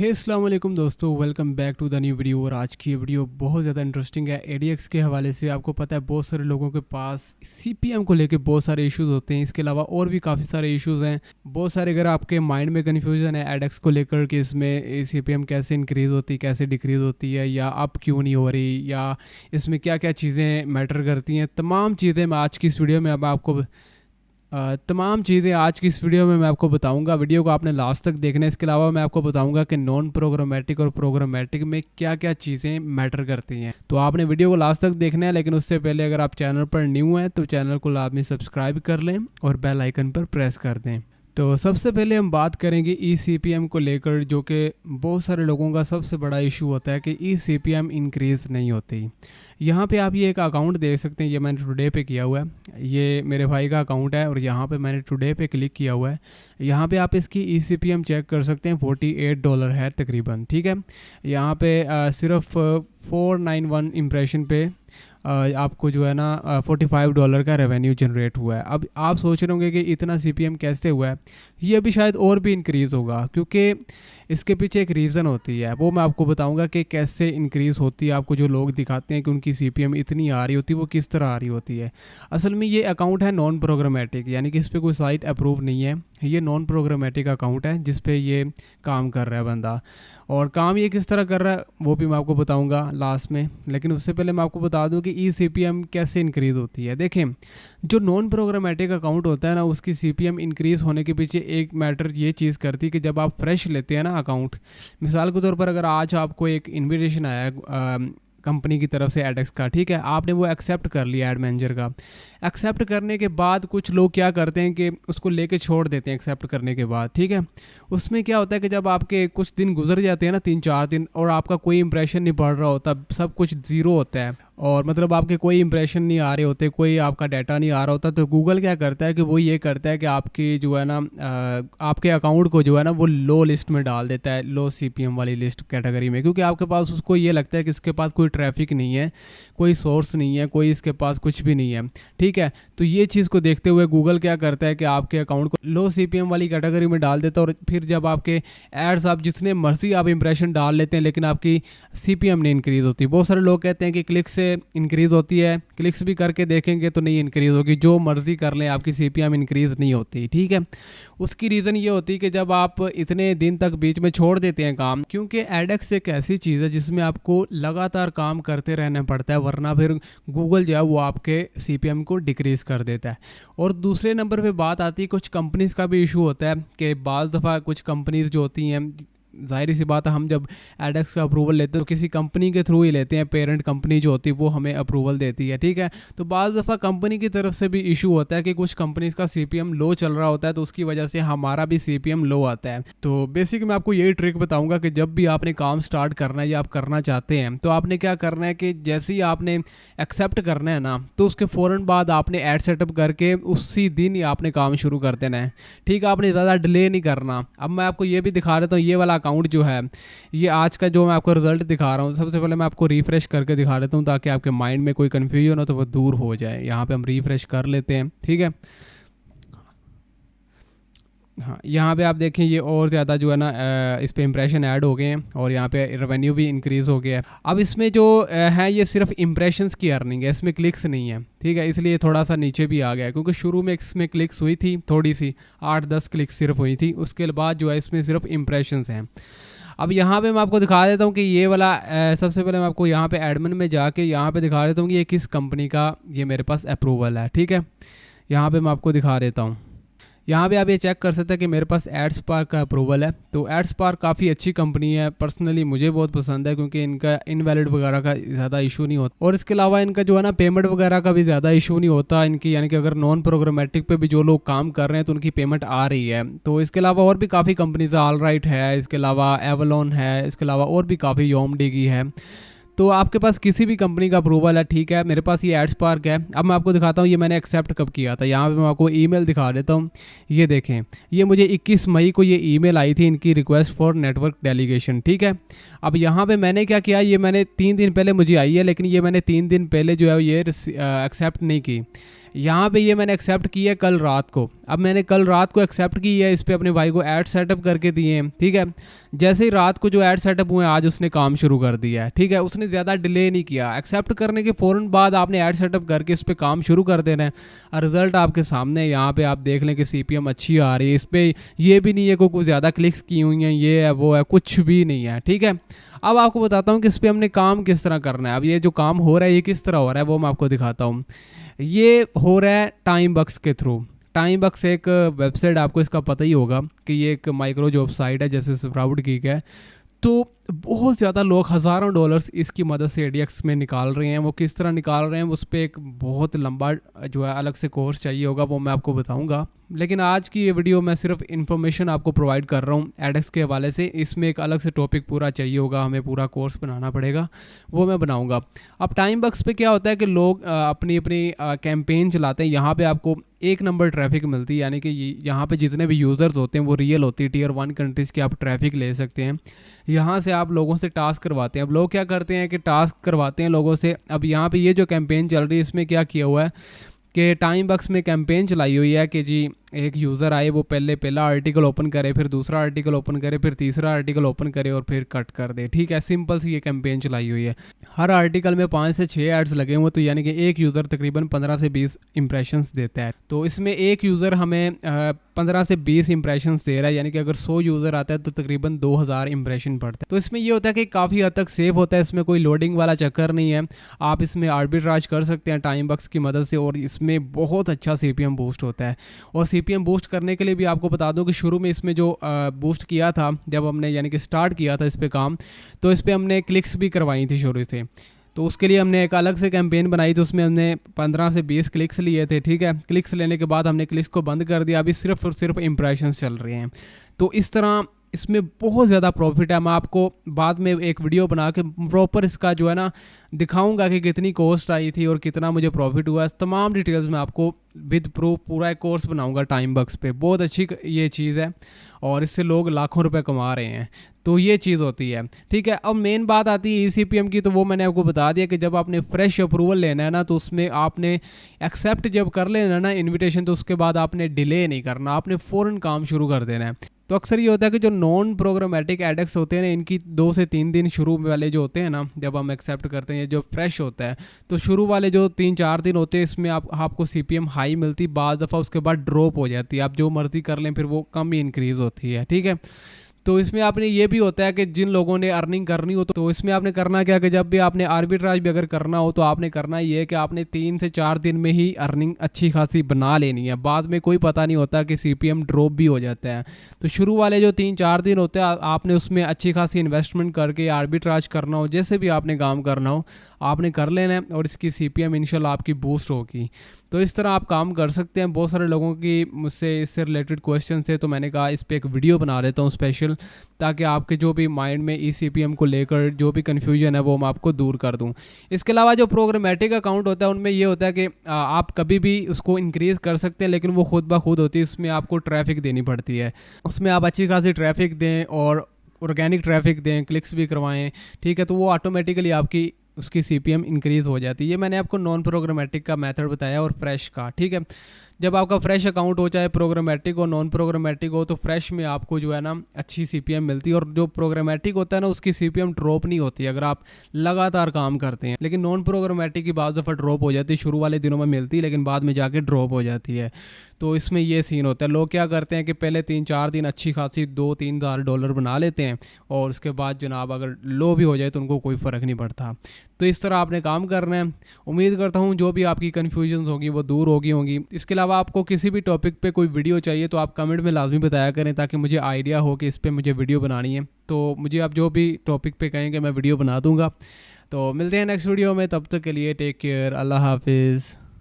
हे अस्सलाम वालेकुम दोस्तों, welcome back to the new video. और आज की वीडियो बहुत ज़्यादा इंटरेस्टिंग है। ADX के हवाले से आपको पता है बहुत सारे लोगों के पास CPM को लेके बहुत सारे इश्यूज होते हैं। इसके अलावा और भी काफ़ी सारे इश्यूज हैं। बहुत सारे अगर आपके माइंड में कन्फ्यूजन है ADX को लेकर कि इसमें CPM कैसे इंक्रीज़ होती है, कैसे डिक्रीज़ होती है, या अप क्यों नहीं हो रही, या इसमें क्या क्या चीज़ें मैटर करती हैं, तमाम चीज़ें मैं आज की इस वीडियो में आज की इस वीडियो में मैं आपको बताऊंगा। वीडियो को आपने लास्ट तक देखना है। इसके अलावा मैं आपको बताऊंगा कि नॉन प्रोग्रामेटिक और प्रोग्रामेटिक में क्या क्या चीज़ें मैटर करती हैं। तो आपने वीडियो को लास्ट तक देखना है, लेकिन उससे पहले अगर आप चैनल पर न्यू हैं तो चैनल को लाजमी सब्सक्राइब कर लें और बेल आइकन पर प्रेस कर दें। तो सबसे पहले हम बात करेंगे CPM को लेकर, जो कि बहुत सारे लोगों का सबसे बड़ा इशू होता है कि CPM इंक्रीज़ नहीं होती। यहाँ पे आप ये एक अकाउंट देख सकते हैं, ये मैंने टुडे पे किया हुआ है। ये मेरे भाई का अकाउंट है और यहाँ पे मैंने टुडे पे क्लिक किया हुआ है। यहाँ पे आप इसकी CPM चेक कर सकते हैं, $48 है तकरीबन। ठीक है, यहाँ पे सिर्फ 491 इम्प्रेशन पे आपको जो है ना $45 का रेवेन्यू जनरेट हुआ है। अब आप सोच रहे होंगे कि इतना CPM कैसे हुआ है। ये अभी शायद और भी इंक्रीज़ होगा, क्योंकि इसके पीछे एक रीज़न होती है, वो मैं आपको बताऊंगा कि कैसे इंक्रीज़ होती है। आपको जो लोग दिखाते हैं कि उनकी CPM इतनी आ रही होती है, वो किस तरह आ रही होती है। असल में ये अकाउंट है नॉन प्रोग्रामेटिक, यानी कि इस पर कोई साइट अप्रूव नहीं है। ये नॉन प्रोग्रामेटिक अकाउंट है जिस पे ये काम कर रहा है बंदा। और काम ये किस तरह कर रहा है वो भी मैं आपको बताऊंगा लास्ट में, लेकिन उससे पहले मैं आपको बता दूं कि CPM कैसे इंक्रीज़ होती है। देखें, जो नॉन प्रोग्रामेटिक अकाउंट होता है ना, उसकी CPM इंक्रीज़ होने के पीछे एक मैटर ये चीज़ करती है कि जब आप फ्रेश लेते हैं ना अकाउंट, मिसाल के तौर पर अगर आज आपको एक इन्विटेशन आया है कंपनी की तरफ से ADX का, ठीक है, आपने वो एक्सेप्ट कर लिया एड मैनेजर का। एक्सेप्ट करने के बाद कुछ लोग क्या करते हैं कि उसको लेके छोड़ देते हैं एक्सेप्ट करने के बाद। ठीक है, उसमें क्या होता है कि जब आपके कुछ दिन गुजर जाते हैं ना, 3-4 दिन, और आपका कोई इंप्रेशन नहीं बढ़ रहा होता, सब कुछ ज़ीरो होता है, और मतलब आपके कोई इंप्रेशन नहीं आ रहे होते, कोई आपका डाटा नहीं आ रहा होता, तो गूगल क्या करता है कि वो ये करता है कि आपकी जो है ना आपके अकाउंट को जो है ना वो लो लिस्ट में डाल देता है, लो CPM वाली लिस्ट कैटेगरी में, क्योंकि आपके पास उसको ये लगता है कि इसके पास कोई ट्रैफिक नहीं है, कोई सोर्स नहीं है, कोई इसके पास कुछ भी नहीं है। ठीक है, तो ये चीज़ को देखते हुए गूगल क्या करता है कि आपके अकाउंट को लो CPM वाली कैटेगरी में डाल देता है। और फिर जब आपके एड्स, आप जितने मर्जी आप इंप्रेशन डाल लेते हैं, लेकिन आपकी CPM नहीं इंक्रीज़ होती। बहुत सारे लोग कहते हैं कि क्लिक से इंक्रीज़ होती है, क्लिक्स भी करके देखेंगे तो नहीं इंक्रीज़ होगी, जो मर्ज़ी कर लें आपकी CPM इंक्रीज़ नहीं होती। ठीक है, उसकी रीज़न ये होती है कि जब आप इतने दिन तक बीच में छोड़ देते हैं काम, क्योंकि ADX एक ऐसी चीज़ है जिसमें आपको लगातार काम करते रहना पड़ता है, वरना फिर गूगल जो है वो आपके CPM को डिक्रीज़ कर देता है। और दूसरे नंबर पे बात आती है, कुछ कंपनीज़ का भी इशू होता है कि बाज़ दफ़ा कुछ कंपनीज़ जो होती हैं, ज़ाहिर सी बात है, हम जब ADX का अप्रूवल लेते हैं तो किसी कंपनी के थ्रू ही लेते हैं, पेरेंट कंपनी जो होती है वो हमें अप्रूवल देती है। ठीक है, तो बाज़ दफ़ा कंपनी की तरफ से भी इशू होता है कि कुछ कंपनीज़ का CPM लो चल रहा होता है, तो उसकी वजह से हमारा भी CPM लो आता है। तो बेसिक मैं आपको यही ट्रिक बताऊंगा कि जब भी आपने काम स्टार्ट करना है या आप करना चाहते हैं, तो आपने क्या करना है कि जैसे ही आपने एक्सेप्ट करना है ना, तो उसके फ़ौरन बाद आपने ऐड सेटअप करके उसी दिन ही आपने काम शुरू कर देना है। ठीक है, आपने ज़्यादा डिले नहीं करना। अब मैं आपको ये भी दिखा देता हूँ, ये वाला अकाउंट जो है, ये आज का जो मैं आपको रिजल्ट दिखा रहा हूँ, सबसे पहले मैं आपको रिफ्रेश करके दिखा देता हूँ ताकि आपके माइंड में कोई कन्फ्यूजन हो तो वो दूर हो जाए। यहाँ पे हम रिफ्रेश कर लेते हैं। ठीक है, हाँ, यहाँ पे आप देखें ये और ज़्यादा जो है ना इस पे इंप्रेशन ऐड हो गए हैं और यहाँ पे रेवेन्यू भी इंक्रीज़ हो गया है। अब इसमें जो है ये सिर्फ इंप्रेशंस की अर्निंग है, इसमें क्लिक्स नहीं है। ठीक है, इसलिए थोड़ा सा नीचे भी आ गया है, क्योंकि शुरू में इसमें क्लिक्स हुई थी, थोड़ी सी 8-10 क्लिक्स सिर्फ हुई थी, उसके बाद जो है इसमें सिर्फ इंप्रेशंस हैं। अब यहाँ पे मैं आपको दिखा देता हूँ कि ये वाला सबसे पहले मैं आपको यहाँ पे एडमिन में जाके यहाँ पे दिखा देता हूँ कि ये किस कंपनी का ये मेरे पास अप्रूवल है। ठीक है, यहाँ पे मैं आपको दिखा देता हूँ। यहाँ पे आप ये चेक कर सकते हैं कि मेरे पास एडस्पार्क का अप्रूवल है। तो एडस्पार्क काफ़ी अच्छी कंपनी है, पर्सनली मुझे बहुत पसंद है, क्योंकि इनका इनवैलिड वगैरह का ज़्यादा इशू नहीं होता, और इसके अलावा इनका जो है ना पेमेंट वगैरह का भी ज़्यादा इशू नहीं होता इनकी, यानी कि अगर नॉन प्रोग्रामेटिक पे भी जो लोग काम कर रहे हैं तो उनकी पेमेंट आ रही है। तो इसके अलावा और भी काफ़ी कंपनीज है, ऑलराइट है, इसके अलावा एवलॉन है, इसके अलावा और भी काफ़ी योमडी है। तो आपके पास किसी भी कंपनी का अप्रूवल है, ठीक है, मेरे पास ये एडस्पार्क है। अब मैं आपको दिखाता हूँ ये मैंने एक्सेप्ट कब किया था। यहाँ पे मैं आपको ईमेल दिखा देता हूँ। ये देखें, ये मुझे 21 मई को ये ईमेल आई थी, इनकी रिक्वेस्ट फॉर नेटवर्क डेलीगेशन। ठीक है, अब यहाँ पे मैंने क्या किया, ये मैंने 3 दिन पहले मुझे आई है, लेकिन ये मैंने 3 दिन पहले जो है ये एक्सेप्ट नहीं की। यहाँ पे ये मैंने एक्सेप्ट की है कल रात को। अब मैंने कल रात को एक्सेप्ट की है, इस पर अपने भाई को ऐड सेटअप करके दिए हैं। ठीक है, जैसे ही रात को जो ऐड सेटअप हुए आज उसने काम शुरू कर दिया है, ठीक है। उसने ज़्यादा डिले नहीं किया, एक्सेप्ट करने के फ़ौरन बाद आपने ऐड सेटअप करके इस पर काम शुरू कर देना है और रिज़ल्ट आपके सामने। यहाँ पे आप देख लें कि CPM अच्छी आ रही है, इस पर ये भी नहीं है को कुछ ज़्यादा क्लिक्स की हुई हैं, ये है वो है, कुछ भी नहीं है, ठीक है। अब आपको बताता हूँ कि इस पर हमने काम किस तरह करना है। अब ये जो काम हो रहा है ये किस तरह हो रहा है वो मैं आपको दिखाता हूँ। ये हो रहा है टाइम बक्स के थ्रू। टाइम बक्स एक वेबसाइट, आपको इसका पता ही होगा कि ये एक माइक्रो जॉब साइट है जैसे स्प्राउट गीक है। तो बहुत ज़्यादा लोग हज़ारों डॉलर्स इसकी मदद से ADX में निकाल रहे हैं। वो किस तरह निकाल रहे हैं उस पर एक बहुत लंबा जो है अलग से कोर्स चाहिए होगा, वो मैं आपको बताऊंगा। लेकिन आज की ये वीडियो मैं सिर्फ इन्फॉर्मेशन आपको प्रोवाइड कर रहा हूँ ADX के हवाले से। इसमें एक अलग से टॉपिक पूरा चाहिए होगा, हमें पूरा कोर्स बनाना पड़ेगा, वो मैं बनाऊँगा। अब टाइम बक्स पे क्या होता है कि लोग अपनी अपनी कैंपेन चलाते हैं। यहाँ पे आपको 1 नंबर ट्रैफिक मिलती है, यानी कि यहाँ पे जितने भी यूज़र्स होते हैं वो रियल होती है। Tier 1 कंट्रीज़ के आप ट्रैफिक ले सकते हैं। यहाँ से आप लोगों से टास्क करवाते हैं। अब लोग क्या करते हैं कि टास्क करवाते हैं लोगों से। अब यहाँ पे ये जो कैंपेन चल रही है इसमें क्या किया हुआ है कि टाइम बक्स में कैंपेन चलाई हुई है कि जी एक यूज़र आए, वो पहला आर्टिकल ओपन करे, फिर दूसरा आर्टिकल ओपन करे, फिर तीसरा आर्टिकल ओपन करे और फिर कट कर दे, ठीक है। सिंपल सी ये कैंपेन चलाई हुई है। हर आर्टिकल में 5 से 6 एड्स लगे हुए, तो यानी कि एक यूज़र तकरीबन 15 से 20 इंप्रेशंस देता है। तो इसमें एक यूज़र हमें 15 से 20 इंप्रेशंस दे रहा है, यानी कि अगर 100 यूज़र आता है तो तकरीबन 2000 इंप्रेशन पड़ता है। तो इसमें ये होता है कि काफ़ी हद तक सेफ होता है, इसमें कोई लोडिंग वाला चक्कर नहीं है। आप इसमें आर्बिट्राज कर सकते हैं टाइम बक्स की मदद से, और इसमें बहुत अच्छा CPM बूस्ट होता है। और CPM बूस्ट करने के लिए भी आपको बता दूं कि शुरू में इसमें जो बूस्ट किया था, जब हमने यानी कि स्टार्ट किया था इस पे काम, तो इस पे हमने क्लिक्स भी करवाई थी शुरू से। तो उसके लिए हमने एक अलग से कैंपेन बनाई थी, उसमें हमने 15 से 20 क्लिक्स लिए थे, ठीक है। क्लिक्स लेने के बाद हमने क्लिक्स को बंद कर दिया, अभी सिर्फ और सिर्फ इंप्रेशंस चल रहे हैं। तो इस तरह इसमें बहुत ज़्यादा प्रॉफिट है। मैं आपको बाद में एक वीडियो बना के प्रॉपर इसका जो है ना दिखाऊंगा कि कितनी कॉस्ट आई थी और कितना मुझे प्रॉफिट हुआ। तमाम डिटेल्स मैं आपको विद प्रूफ पूरा एक कोर्स बनाऊंगा टाइम बक्स पे। बहुत अच्छी ये चीज़ है और इससे लोग लाखों रुपए कमा रहे हैं। तो ये चीज़ होती है, ठीक है। अब मेन बात आती है ECPM की, तो वो मैंने आपको बता दिया कि जब आपने फ्रेश अप्रूवल लेना है ना, तो उसमें आपने एक्सेप्ट जब कर लेना ना इन्विटेशन, तो उसके बाद आपने डिले नहीं करना, आपने फ़ौरन काम शुरू कर देना है। तो अक्सर ये होता है कि जो नॉन प्रोग्रामेटिक ADX होते हैं ना, इनकी 2 से 3 दिन शुरू वाले जो होते हैं ना, जब हम एक्सेप्ट करते हैं, जो फ्रेश होता है, तो शुरू वाले जो 3-4 दिन होते हैं इसमें आपको CPM हाई मिलती, बाद दफ़ा उसके बाद ड्रॉप हो जाती है। आप जो मर्ज़ी कर लें फिर वो कम ही इंक्रीज़ होती है, ठीक है। तो इसमें आपने ये भी होता है कि जिन लोगों ने अर्निंग करनी हो, तो इसमें आपने करना क्या कि जब भी आपने आर्बिट्राज भी अगर करना हो तो आपने करना ये है कि आपने 3 से 4 दिन में ही अर्निंग अच्छी खासी बना लेनी है। बाद में कोई पता नहीं होता कि CPM ड्रॉप भी हो जाता है। तो शुरू वाले जो 3-4 दिन होते हैं आपने उसमें अच्छी खासी इन्वेस्टमेंट करके आर्बिट्राज करना हो, जैसे भी आपने काम करना हो आपने कर लेना है, और इसकी CPM इंशाल्लाह आपकी बूस्ट होगी। तो इस तरह आप काम कर सकते हैं। बहुत सारे लोगों की मुझसे इससे रिलेटेड क्वेश्चन थे, तो मैंने कहा इस पर एक वीडियो बना देता हूँ स्पेशल, ताकि आपके जो भी माइंड में ECPM को लेकर जो भी कन्फ्यूजन है वो मैं आपको दूर कर दूँ। इसके अलावा जो प्रोग्रामेटिक अकाउंट होता है उनमें ये होता है कि आप कभी भी उसको इंक्रीज़ कर सकते हैं, लेकिन वो खुद ब खुद होती है। इसमें आपको ट्रैफिक देनी पड़ती है, उसमें आप अच्छी खासी ट्रैफिक दें और ऑर्गेनिक ट्रैफिक दें, क्लिक्स भी करवाएं, ठीक है। तो वो ऑटोमेटिकली आपकी उसकी CPM इंक्रीज़ हो जाती है। ये मैंने आपको नॉन प्रोग्रामेटिक का मेथड बताया और फ्रेश का, ठीक है। जब आपका फ्रेश अकाउंट हो, चाहे प्रोग्रामेटिक हो नॉन प्रोग्रामेटिक हो, तो फ्रेश में आपको जो है ना अच्छी CPM मिलती है। और जो प्रोग्रामेटिक होता है ना उसकी CPM ड्रॉप नहीं होती अगर आप लगातार काम करते हैं। लेकिन नॉन प्रोग्रामेटिक की बाज़ दफ़ा ड्रॉप हो जाती है, शुरू वाले दिनों में मिलती है लेकिन बाद में जाके ड्रॉप हो जाती है। तो इसमें ये सीन होता है। लोग क्या करते हैं कि पहले 3-4 दिन अच्छी खासी $2-3,000 बना लेते हैं, और उसके बाद जनाब अगर लो भी हो जाए तो उनको कोई फ़र्क नहीं पड़ता। तो इस तरह आपने काम करना है। उम्मीद करता हूँ जो भी आपकी कन्फ्यूजन्स होगी वो दूर होंगी। इसके अलावा आपको किसी भी टॉपिक पे कोई वीडियो चाहिए तो आप कमेंट में लाजमी बताया करें, ताकि मुझे आइडिया हो कि इस पे मुझे वीडियो बनानी है। तो मुझे आप जो भी टॉपिक पे कहेंगे मैं वीडियो बना दूँगा। तो मिलते हैं नेक्स्ट वीडियो में, तब तक के लिए टेक केयर, अल्लाह हाफिज़।